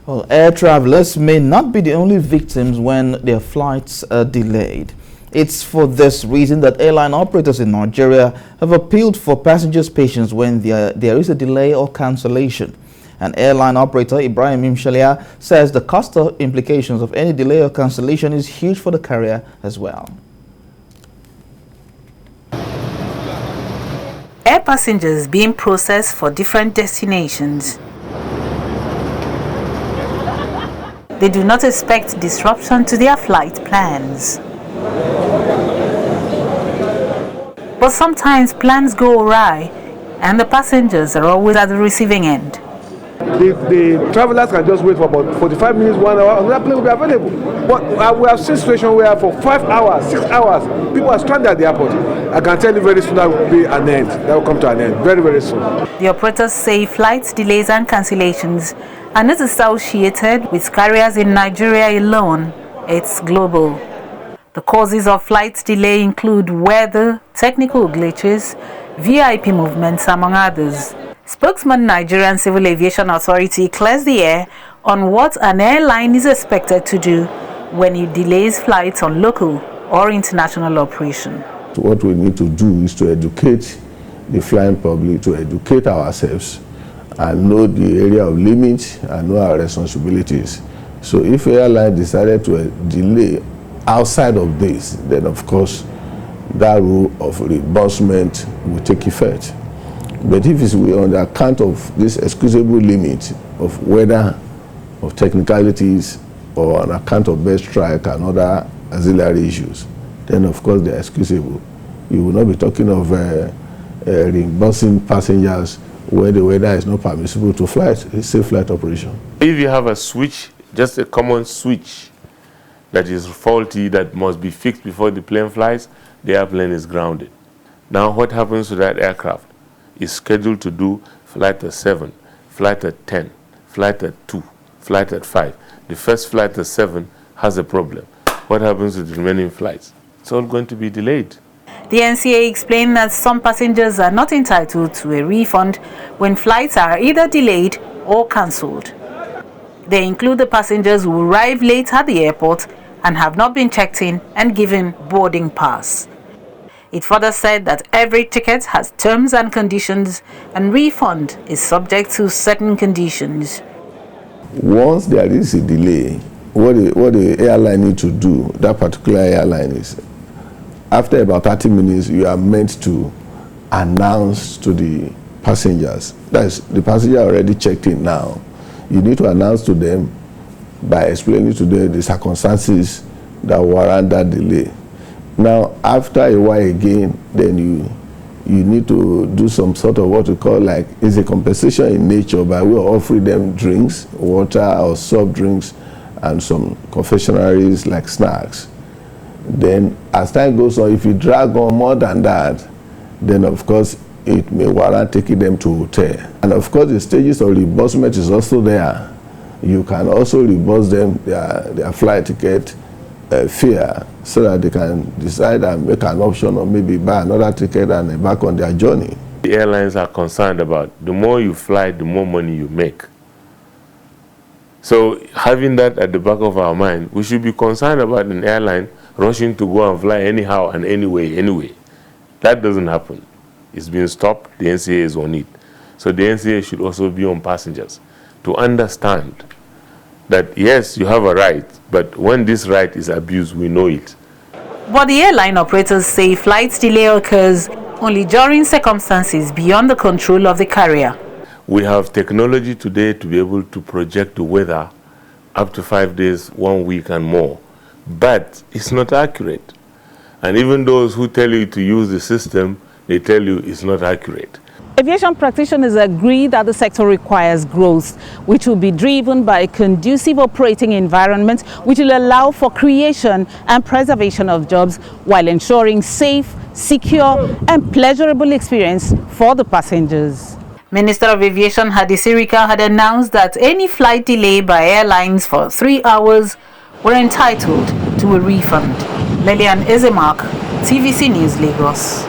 Well, air travelers may not be the only victims when their flights are delayed. It's for this reason that airline operators in Nigeria have appealed for passengers' patience when there is a delay or cancellation. An airline operator, Ibrahim Imshalia, says the cost implications of any delay or cancellation is huge for the carrier as well. Air passengers being processed for different destinations. They do not expect disruption to their flight plans. But sometimes plans go awry and the passengers are always at the receiving end. The travelers can just wait for about 45 minutes, 1 hour, and that plane will be available. But we have seen situations where for 5 hours, 6 hours, people are stranded at the airport. I can tell you very soon that will be an end. That will come to an end very, very soon. The operators say flight delays and cancellations are not associated with carriers in Nigeria alone. It's global. The causes of flight delay include weather, technical glitches, VIP movements, among others. Spokesman Nigerian Civil Aviation Authority clears the air on what an airline is expected to do when it delays flights on local or international operation. What we need to do is to educate the flying public, to educate ourselves and know the area of limits and know our responsibilities. So if airline decided to delay outside of this, then of course that rule of reimbursement will take effect. But if it's on the account of this excusable limit of weather, of technicalities, or on account of best strike and other auxiliary issues, then of course they're excusable. You will not be talking of reimbursing passengers where the weather is not permissible to fly. It's safe flight operation. If you have a switch, just a common switch that is faulty, that must be fixed before the plane flies, the airplane is grounded. Now what happens to that aircraft? Is scheduled to do flight at 7, flight at 10, flight at 2, flight at 5. The first flight at 7 has a problem. What happens to the remaining flights? It's all going to be delayed. The NCA explained that some passengers are not entitled to a refund when flights are either delayed or cancelled. They include the passengers who arrive late at the airport and have not been checked in and given boarding pass. It further said that every ticket has terms and conditions and refund is subject to certain conditions. Once there is a delay, what the airline need to do, that particular airline is, after about 30 minutes, you are meant to announce to the passengers. That is, the passenger already checked in now. You need to announce to them by explaining to them the circumstances that warrant that delay. Now, after a while again, then you need to do some sort of what we call like, is a compensation in nature by way of offering them drinks, water or soft drinks, and some confectionaries like snacks. Then as time goes on, if you drag on more than that, then of course it may warrant taking them to hotel. And of course the stages of reimbursement is also there. You can also reimburse them their flight ticket fare so that they can decide and make an option or maybe buy another ticket and embark on their journey. The airlines are concerned about the more you fly, the more money you make. So having that at the back of our mind, we should be concerned about an airline rushing to go and fly anyhow and anyway. That doesn't happen. It's been stopped. The NCA is on it. So the NCA should also be on passengers to understand that yes, you have a right, but when this right is abused, we know it. But the airline operators say flight delay occurs only during circumstances beyond the control of the carrier. We have technology today to be able to project the weather up to 5 days, 1 week and more. But it's not accurate. And even those who tell you to use the system, they tell you it's not accurate. Aviation practitioners agree that the sector requires growth, which will be driven by a conducive operating environment, which will allow for creation and preservation of jobs while ensuring safe, secure, and pleasurable experience for the passengers. Minister of Aviation Hadi Sirika had announced that any flight delay by airlines for 3 hours were entitled to a refund. Lelian Ezemark, TVC News, Lagos.